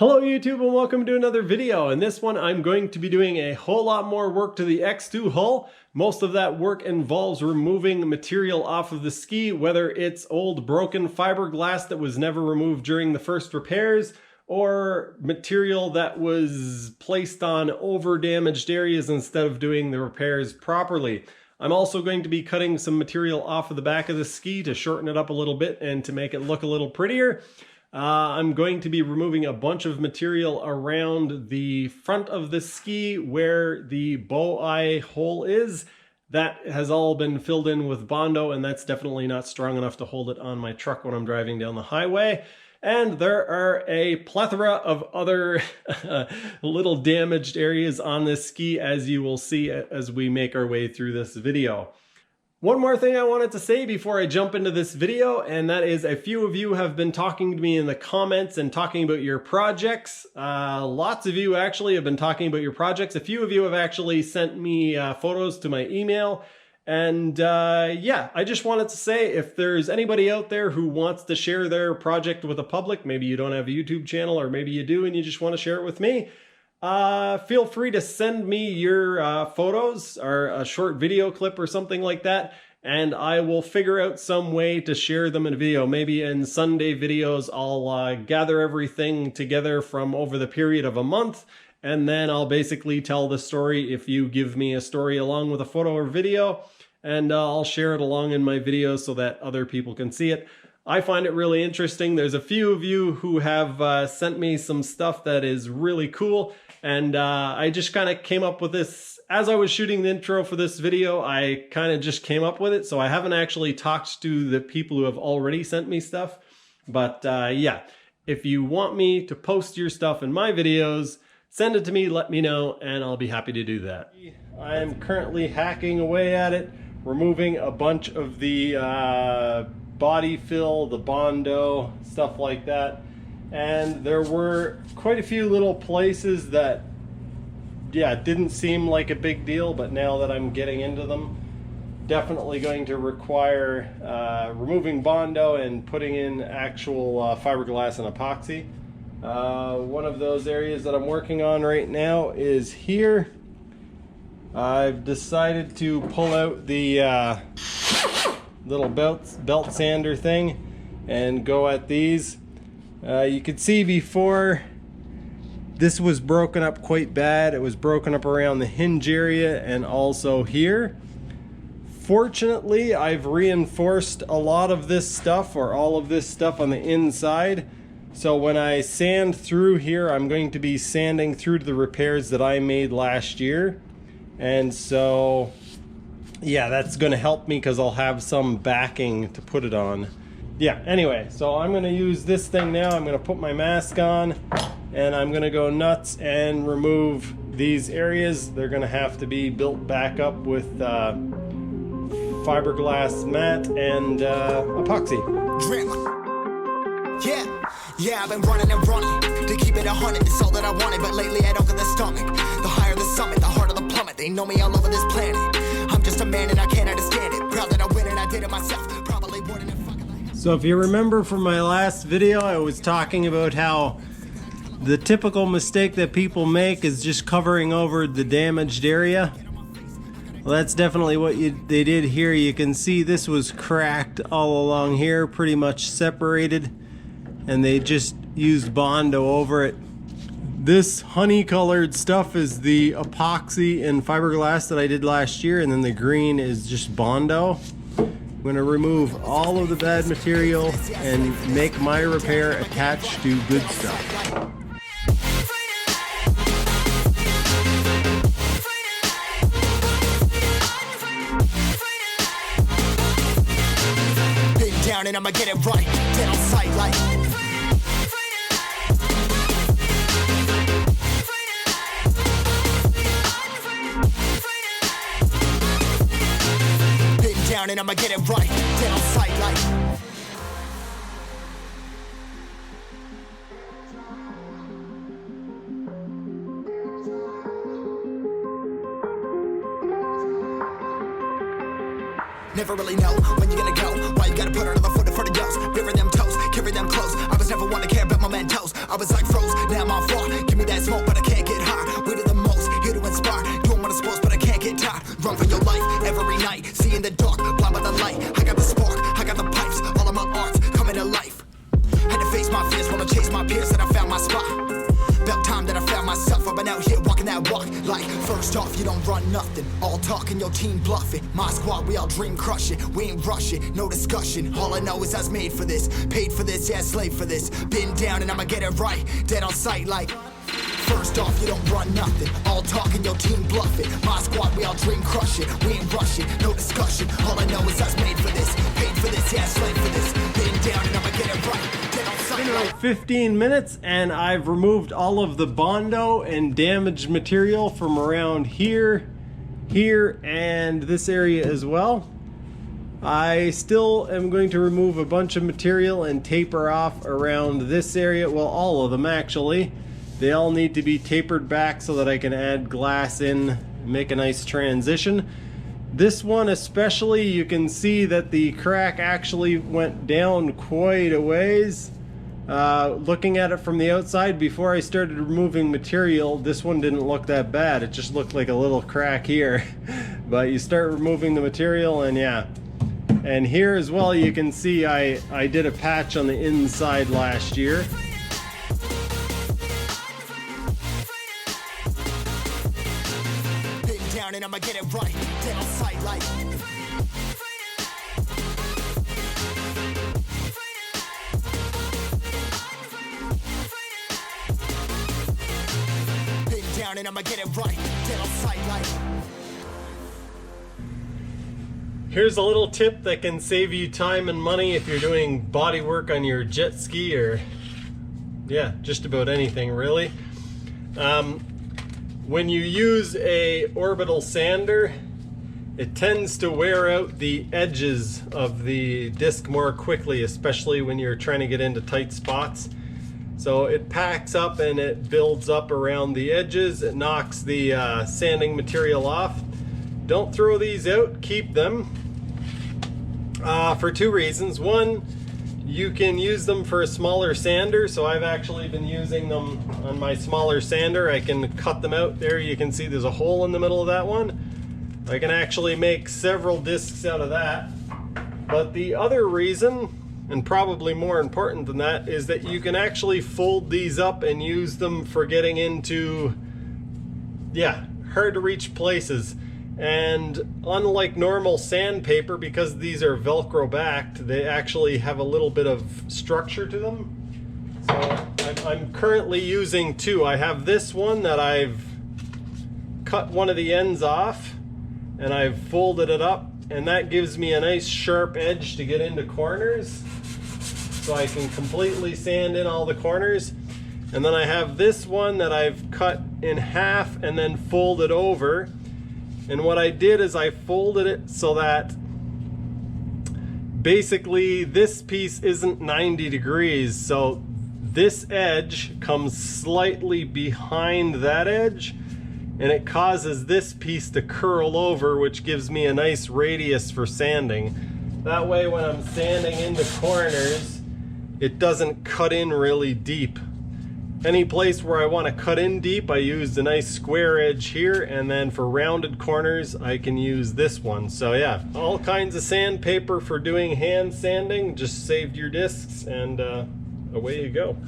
Hello YouTube and welcome to another video. In this one I'm going to be doing a whole lot more work to the X2 hull. Most of that work involves removing material off of the ski, whether it's old broken fiberglass that was never removed during the first repairs, or material that was placed on over damaged areas instead of doing the repairs properly. I'm also going to be cutting some material off of the back of the ski to shorten it up a little bit and to make it look a little prettier. I'm going to be removing a bunch of material around the front of the ski where the bow eye hole is. That has all been filled in with Bondo, and that's definitely not strong enough to hold it on my truck when I'm driving down the highway. And there are a plethora of other little damaged areas on this ski, as you will see as we make our way through this video. One more thing I wanted to say before I jump into this video, and that is a few of you have been talking to me in the comments and talking about your projects. Lots of you actually have been talking about your projects. A few of you have actually sent me photos to my email. And yeah, I just wanted to say, if there's anybody out there who wants to share their project with the public, maybe you don't have a YouTube channel, or maybe you do and you just want to share it with me, feel free to send me your photos or a short video clip or something like that, and I will figure out some way to share them in a video. Maybe in Sunday videos, I'll gather everything together from over the period of a month, and then I'll basically tell the story if you give me a story along with a photo or video, and I'll share it along in my video so that other people can see it. I find it really interesting. There's a few of you who have sent me some stuff that is really cool, and I just kind of came up with this as I was shooting the intro for this video. I kind of just came up with it, so I haven't actually talked to the people who have already sent me stuff. But yeah, if you want me to post your stuff in my videos, send it to me, let me know, and I'll be happy to do that. I'm currently hacking away at it, removing a bunch of the body fill, the Bondo, stuff like that. And there were quite a few little places that, yeah, didn't seem like a big deal, but now that I'm getting into them, definitely going to require removing Bondo and putting in actual fiberglass and epoxy. One of those areas that I'm working on right now is here. I've decided to pull out the little belt sander thing and go at these. You could see before, this was broken up quite bad. It was broken up around the hinge area and also here. Fortunately, I've reinforced a lot of this stuff, or all of this stuff, on the inside. So when I sand through here, I'm going to be sanding through to the repairs that I made last year. And so, yeah, that's going to help me because I'll have some backing to put it on. Yeah, anyway, so I'm going to use this thing now. I'm going to put my mask on, and I'm going to go nuts and remove these areas. They're going to have to be built back up with fiberglass mat and epoxy. Yeah, I've been running and running to keep it 100. It's all that I wanted, but lately I don't get the stomach. The higher the summit, the harder the plummet. They know me all over this planet. I'm just a man and I can't understand it. Proud that I win and I did it myself. Probably wouldn't have fucking like. So if you remember from my last video, I was talking about how the typical mistake that people make is just covering over the damaged area. Well, that's definitely what they did here. You can see this was cracked all along here, pretty much separated, and they just used Bondo over it. This honey colored stuff is the epoxy and fiberglass that I did last year, and then the green is just Bondo. I'm going to remove all of the bad material and make my repair attached to good stuff. Been down and I'ma get it right. Dead on sight like. And I'ma get it right, dead on sight like. Never really know when you're gonna go. Why you gotta put another foot in front of yours? Bury them toes, carry them close. I was never one to care about my mentos. I was like froze. now I'm on fire. Give me that smoke, but I can't get high. We do the most, here to inspire. Doing what I'm supposed, but I can't get tired. Run for your life every night. See in the dark, blind by the light. I got the spark, I got the pipes. All of my arts coming to life. Had to face my fears, wanna chase my peers, and I found my spot. About time that I found myself. I've been out here walking that walk. Like, first off, you don't run nothing. All talk and your team bluffing. My squad, we all dream crush it. We ain't rushing, no discussion. All I know is I was made for this. Paid for this, yeah, slave for this. Been down and I'ma get it right. Dead on sight like... First off, you don't run nothing. All talk and your team bluffing. My squad, we all dream crush it. We ain't rushing, no discussion. All I know is I was made for this. Paid for this, yeah, slave for this. Been down and I'ma get it right. Dead on sight like... About 15 minutes and I've removed all of the Bondo and damaged material from around here, and this area as well. I still am going to remove a bunch of material and taper off around this area. Well, all of them actually. They all need to be tapered back so that I can add glass in, make a nice transition. This one especially, you can see that the crack actually went down quite a ways. Looking at it from the outside, before I started removing material, this one didn't look that bad. It just looked like a little crack here. But you start removing the material and yeah. And here as well, you can see I did a patch on the inside last year. And I'ma get it right, dead on sight like... Been down and I'ma get it right, dead on sight like... Here's a little tip that can save you time and money if you're doing body work on your jet ski or... yeah, just about anything really. When you use a orbital sander, it tends to wear out the edges of the disc more quickly, especially when you're trying to get into tight spots. So it packs up and it builds up around the edges. It knocks the sanding material off. Don't throw these out, keep them for two reasons. One, you can use them for a smaller sander, so I've actually been using them on my smaller sander. I can cut them out. There you can see there's a hole in the middle of that one. I can actually make several discs out of that. But the other reason, and probably more important than that, is that you can actually fold these up and use them for getting into, yeah, hard to reach places. And unlike normal sandpaper, because these are Velcro backed, they actually have a little bit of structure to them. So I'm currently using two. I have this one that I've cut one of the ends off and I've folded it up, and that gives me a nice sharp edge to get into corners. So I can completely sand in all the corners. And then I have this one that I've cut in half and then folded over. And what I did is I folded it so that basically this piece isn't 90 degrees. So this edge comes slightly behind that edge, and it causes this piece to curl over, which gives me a nice radius for sanding. That way when I'm sanding into corners, it doesn't cut in really deep. Any place where I want to cut in deep, I used a nice square edge here, and then for rounded corners, I can use this one. So yeah, all kinds of sandpaper for doing hand sanding. Just saved your discs, and away you go.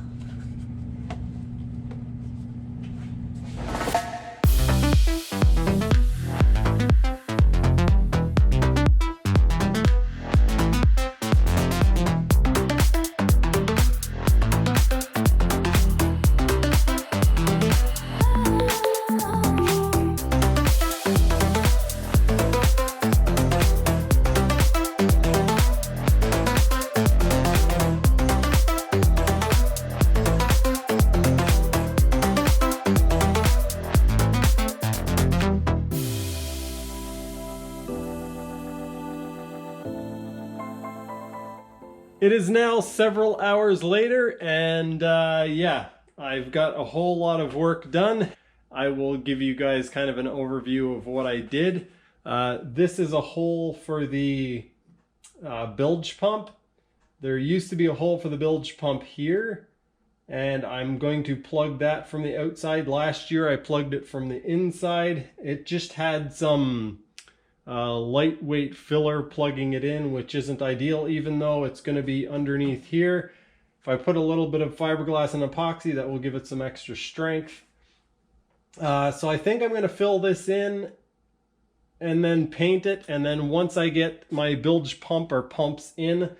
It is now several hours later, and yeah, I've got a whole lot of work done. I will give you guys kind of an overview of what I did. This is a hole for the bilge pump. There used to be a hole for the bilge pump here, and I'm going to plug that from the outside. Last year I plugged it from the inside. It just had some lightweight filler plugging it in, which isn't ideal, even though it's going to be underneath here. If I put a little bit of fiberglass and epoxy, that will give it some extra strength. So I think I'm going to fill this in and then paint it, and then once I get my bilge pump or pumps in,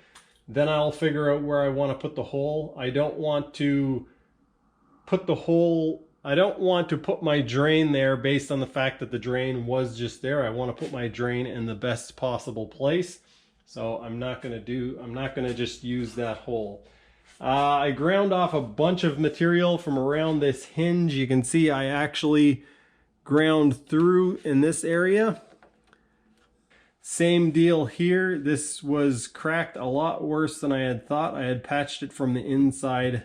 then I'll figure out where I want to put the hole. I don't want to put my drain there based on the fact that the drain was just there. I want to put my drain in the best possible place. So I'm not going to just use that hole. I ground off a bunch of material from around this hinge. You can see I actually ground through in this area. Same deal here. This was cracked a lot worse than I had thought. I had patched it from the inside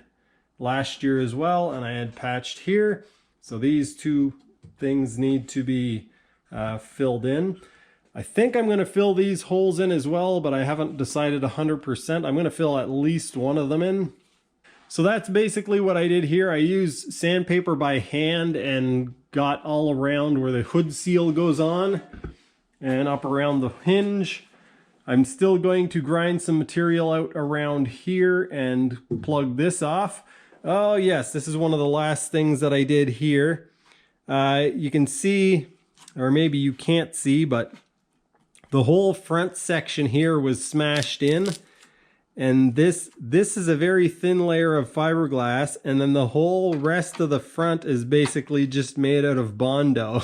last year as well, and I had patched here. So these two things need to be filled in. I think I'm going to fill these holes in as well, but I haven't decided 100%. I'm going to fill at least one of them in. So that's basically what I did here. I used sandpaper by hand and got all around where the hood seal goes on and up around the hinge. I'm still going to grind some material out around here and plug this off. Oh yes, this is one of the last things that I did here. You can see, or maybe you can't see, but the whole front section here was smashed in. And this is a very thin layer of fiberglass, and then the whole rest of the front is basically just made out of Bondo.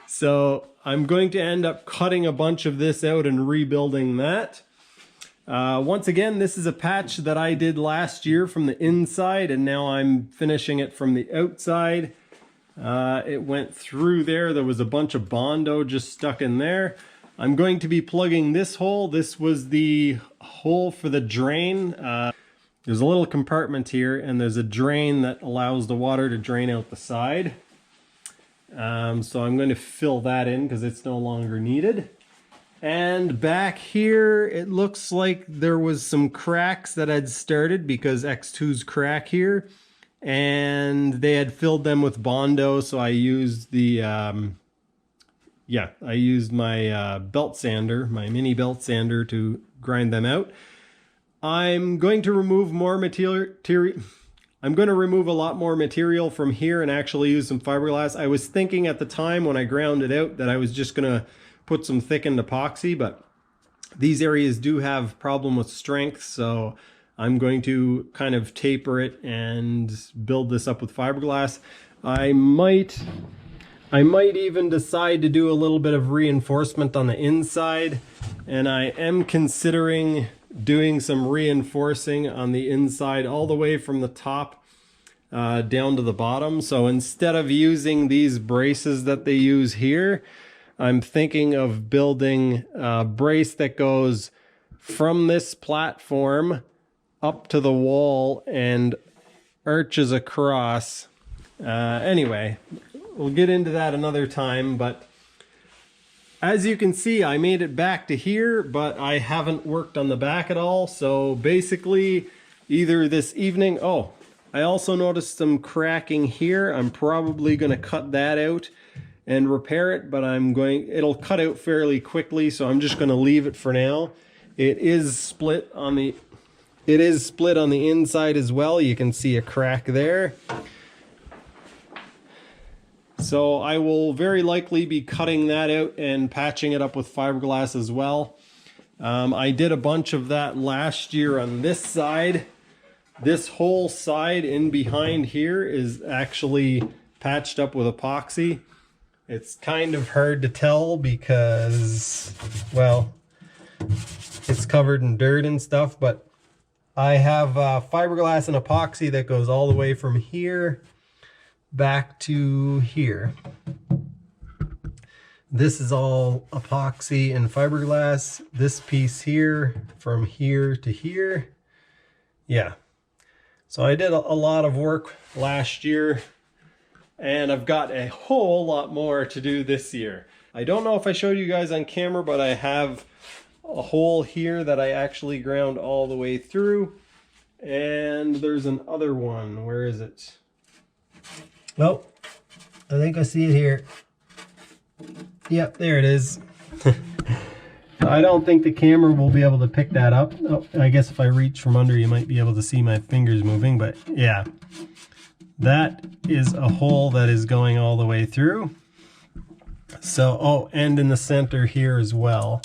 So I'm going to end up cutting a bunch of this out and rebuilding that. Once again, this is a patch that I did last year from the inside, and now I'm finishing it from the outside. It went through there. There was a bunch of Bondo just stuck in there. I'm going to be plugging this hole. This was the hole for the drain. There's a little compartment here, and there's a drain that allows the water to drain out the side. So I'm going to fill that in because it's no longer needed. And back here, it looks like there was some cracks that had started because X2's crack here. And they had filled them with Bondo, so I used the... I used my belt sander, my mini belt sander, to grind them out. I'm going to remove more material. I'm going to remove a lot more material from here and actually use some fiberglass. I was thinking at the time when I ground it out that I was just going to put some thickened epoxy, but these areas do have problem with strength, so I'm going to kind of taper it and build this up with fiberglass. I might even decide to do a little bit of reinforcement on the inside, and I am considering doing some reinforcing on the inside all the way from the top down to the bottom. So instead of using these braces that they use here, I'm thinking of building a brace that goes from this platform up to the wall and arches across. Anyway, we'll get into that another time, but as you can see, I made it back to here, but I haven't worked on the back at all. So basically, either this evening... Oh, I also noticed some cracking here. I'm probably going to cut that out and repair it, but it'll cut out fairly quickly, so I'm just going to leave it for now. It is split on the inside as well. You can see a crack there. So I will very likely be cutting that out and patching it up with fiberglass as well. I did a bunch of that last year on this side. This whole side in behind here is actually patched up with epoxy. It's kind of hard to tell because, well, it's covered in dirt and stuff, but I have fiberglass and epoxy that goes all the way from here back to here. This is all epoxy and fiberglass. This piece here from here to here. Yeah. So I did a lot of work last year, and I've got a whole lot more to do this year. I don't know if I showed you guys on camera, but I have a hole here that I actually ground all the way through. And there's another one. Where is it? Oh, I think I see it here. Yep, there it is. I don't think the camera will be able to pick that up. Oh, I guess if I reach from under, you might be able to see my fingers moving, but yeah. That is a hole that is going all the way through. So, oh, and in the center here as well.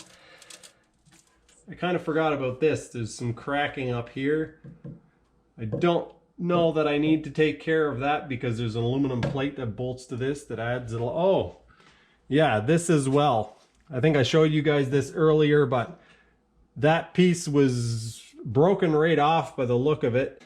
I kind of forgot about this. There's some cracking up here. I don't know that I need to take care of that because there's an aluminum plate that bolts to this that adds a little, oh, yeah, this as well. I think I showed you guys this earlier, but that piece was broken right off by the look of it.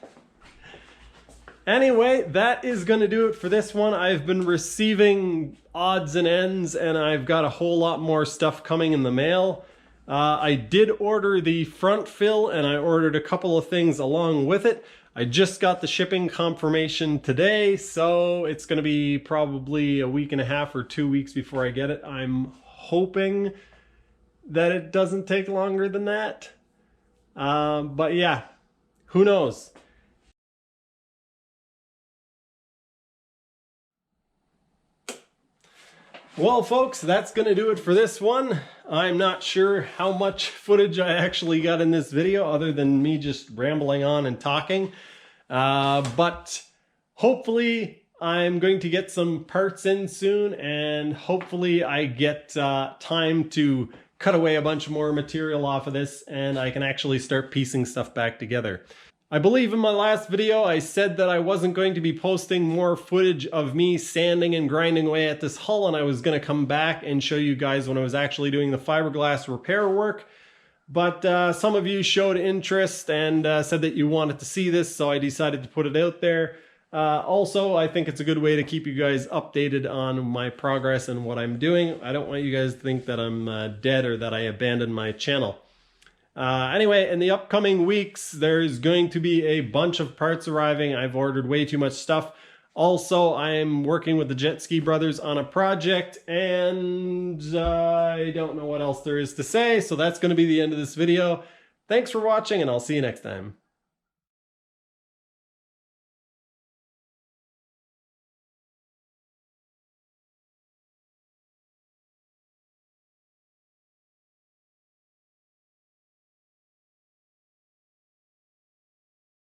Anyway, that is going to do it for this one. I've been receiving odds and ends, and I've got a whole lot more stuff coming in the mail. I did order the front fill, and I ordered a couple of things along with it. I just got the shipping confirmation today, so it's going to be probably a week and a half or 2 weeks before I get it. I'm hoping that it doesn't take longer than that. But yeah, who knows? Well, folks, that's going to do it for this one. I'm not sure how much footage I actually got in this video other than me just rambling on and talking. But hopefully I'm going to get some parts in soon, and hopefully I get time to cut away a bunch more material off of this and I can actually start piecing stuff back together. I believe in my last video I said that I wasn't going to be posting more footage of me sanding and grinding away at this hull, and I was going to come back and show you guys when I was actually doing the fiberglass repair work. But some of you showed interest and said that you wanted to see this, so I decided to put it out there. Also, I think it's a good way to keep you guys updated on my progress and what I'm doing. I don't want you guys to think that I'm dead or that I abandoned my channel. Anyway, in the upcoming weeks, there's going to be a bunch of parts arriving. I've ordered way too much stuff. Also, I'm working with the Jet Ski Brothers on a project, and I don't know what else there is to say, so that's going to be the end of this video. Thanks for watching, and I'll see you next time.